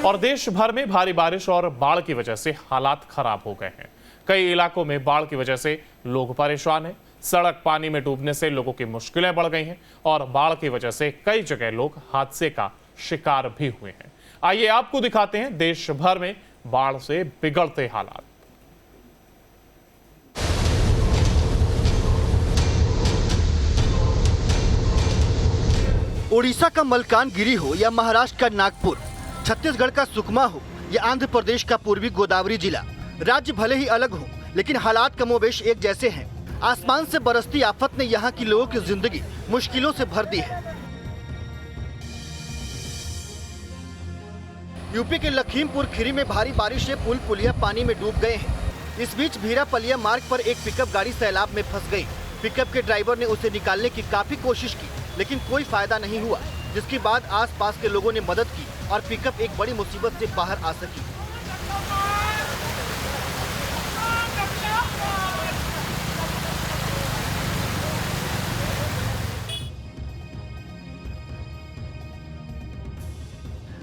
और देश भर में भारी बारिश और बाढ़ की वजह से हालात खराब हो गए हैं। कई इलाकों में बाढ़ की वजह से लोग परेशान हैं। सड़क पानी में डूबने से लोगों की मुश्किलें बढ़ गई हैं और बाढ़ की वजह से कई जगह लोग हादसे का शिकार भी हुए हैं। आइए आपको दिखाते हैं देश भर में बाढ़ से बिगड़ते हालात। ओडिशा का मलकानगिरी हो या महाराष्ट्र का नागपुर, छत्तीसगढ़ का सुकमा हो या आंध्र प्रदेश का पूर्वी गोदावरी जिला, राज्य भले ही अलग हो लेकिन हालात कमोबेश एक जैसे हैं। आसमान से बरसती आफत ने यहाँ की लोगों की जिंदगी मुश्किलों से भर दी है। यूपी के लखीमपुर खीरी में भारी बारिश से पुल पुलिया पानी में डूब गए हैं। इस बीच भीरापलिया मार्ग पर एक पिकअप गाड़ी सैलाब में फंस गई। पिकअप के ड्राइवर ने उसे निकालने की काफी कोशिश की लेकिन कोई फायदा नहीं हुआ, जिसके बाद आसपास के लोगों ने मदद की और पिकअप एक बड़ी मुसीबत से बाहर आ सकी।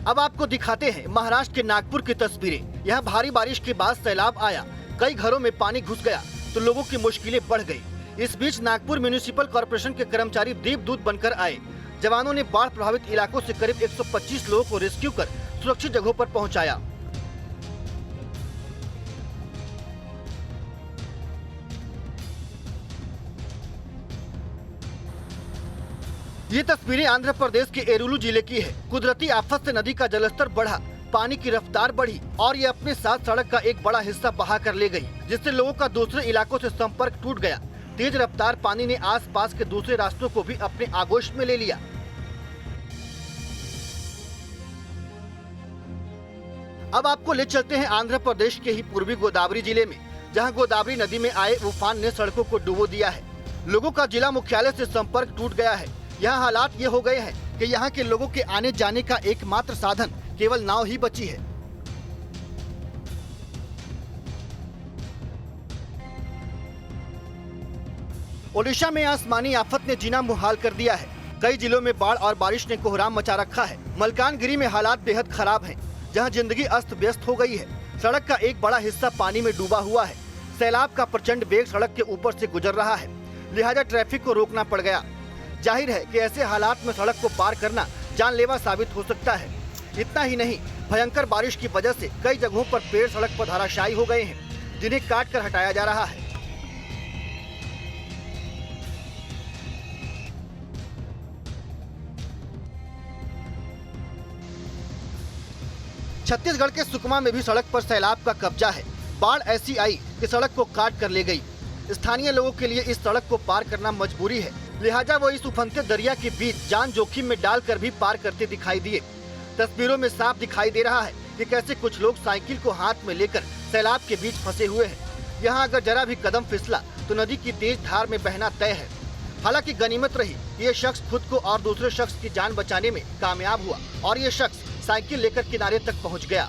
अब आपको दिखाते हैं महाराष्ट्र के नागपुर की तस्वीरें। यहाँ भारी बारिश के बाद सैलाब आया, कई घरों में पानी घुस गया तो लोगों की मुश्किलें बढ़ गई। इस बीच नागपुर म्यूनिसिपल कॉर्पोरेशन के कर्मचारी दीपदूत बनकर आए। जवानों ने बाढ़ प्रभावित इलाकों से करीब 125 लोगों को रेस्क्यू कर सुरक्षित जगहों पर पहुंचाया। ये तस्वीरें आंध्र प्रदेश के एरुलु जिले की है। कुदरती आफत से नदी का जलस्तर बढ़ा, पानी की रफ्तार बढ़ी और ये अपने साथ सड़क का एक बड़ा हिस्सा बहा कर ले गई, जिससे लोगों का दूसरे इलाकों से संपर्क टूट गया। तेज रफ्तार पानी ने आसपास के दूसरे रास्तों को भी अपने आगोश में ले लिया। अब आपको ले चलते हैं आंध्र प्रदेश के ही पूर्वी गोदावरी जिले में, जहां गोदावरी नदी में आए उफान ने सड़कों को डुबो दिया है। लोगों का जिला मुख्यालय से संपर्क टूट गया है। यहाँ हालात ये हो गए हैं कि यहाँ के लोगों के आने जाने का एकमात्र साधन केवल नाव ही बची है। ओडिशा में आसमानी आफत ने जीना मुहाल कर दिया है। कई जिलों में बाढ़ और बारिश ने कोहराम मचा रखा है। मलकानगिरी में हालात बेहद खराब हैं, जहां जिंदगी अस्त व्यस्त हो गई है। सड़क का एक बड़ा हिस्सा पानी में डूबा हुआ है। सैलाब का प्रचंड वेग सड़क के ऊपर से गुजर रहा है, लिहाजा ट्रैफिक को रोकना पड़ गया। जाहिर है कि ऐसे हालात में सड़क को पार करना जानलेवा साबित हो सकता है। इतना ही नहीं, भयंकर बारिश की वजह से कई जगहों पर पेड़ सड़क पर धराशायी हो गए हैं, जिन्हें काट कर हटाया जा रहा है। छत्तीसगढ़ के सुकमा में भी सड़क पर सैलाब का कब्जा है। बाढ़ ऐसी आई कि सड़क को काट कर ले गई। स्थानीय लोगों के लिए इस सड़क को पार करना मजबूरी है, लिहाजा वो इस उफनते दरिया के बीच जान जोखिम में डालकर भी पार करते दिखाई दिए। तस्वीरों में साफ दिखाई दे रहा है कि कैसे कुछ लोग साइकिल को हाथ में लेकर सैलाब के बीच फंसे हुए हैं। यहाँ अगर जरा भी कदम फिसला तो नदी की तेज धार में बहना तय है। हालांकि गनीमत रही कि ये शख्स खुद को और दूसरे शख्स की जान बचाने में कामयाब हुआ और ये शख्स साइकिल लेकर किनारे तक पहुंच गया।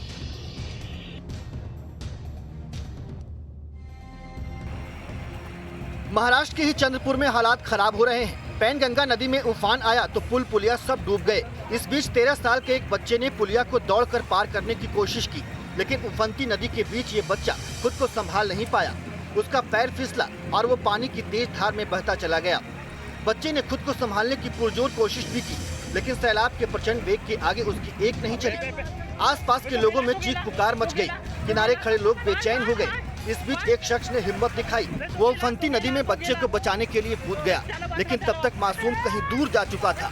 महाराष्ट्र के ही चंद्रपुर में हालात खराब हो रहे हैं। पैनगंगा नदी में उफान आया तो पुल पुलिया सब डूब गए। इस बीच 13 साल के एक बच्चे ने पुलिया को दौड़कर पार करने की कोशिश की, लेकिन उफनती नदी के बीच ये बच्चा खुद को संभाल नहीं पाया। उसका पैर फिसला और वो पानी की तेज धार में बहता चला गया। बच्चे ने खुद को संभालने की पुरजोर कोशिश भी की, लेकिन सैलाब के प्रचंड वेग के आगे उसकी एक नहीं चली। आसपास के लोगों में चीख पुकार मच गई। किनारे खड़े लोग बेचैन हो गए। इस बीच एक शख्स ने हिम्मत दिखाई। वो उफनती नदी में बच्चे को बचाने के लिए कूद गया, लेकिन तब तक मासूम कहीं दूर जा चुका था।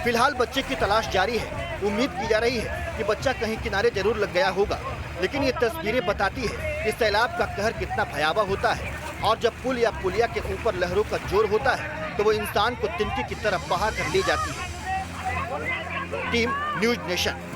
फिलहाल बच्चे की तलाश जारी है। उम्मीद की जा रही है कि बच्चा कहीं किनारे जरूर लग गया होगा, लेकिन ये तस्वीरें बताती है कि सैलाब का कहर कितना भयावह होता है और जब पुल या पुलिया के ऊपर लहरों का जोर होता है तो वो इंसान को तिनके की तरफ बहा कर ले जाती है। Team news nation.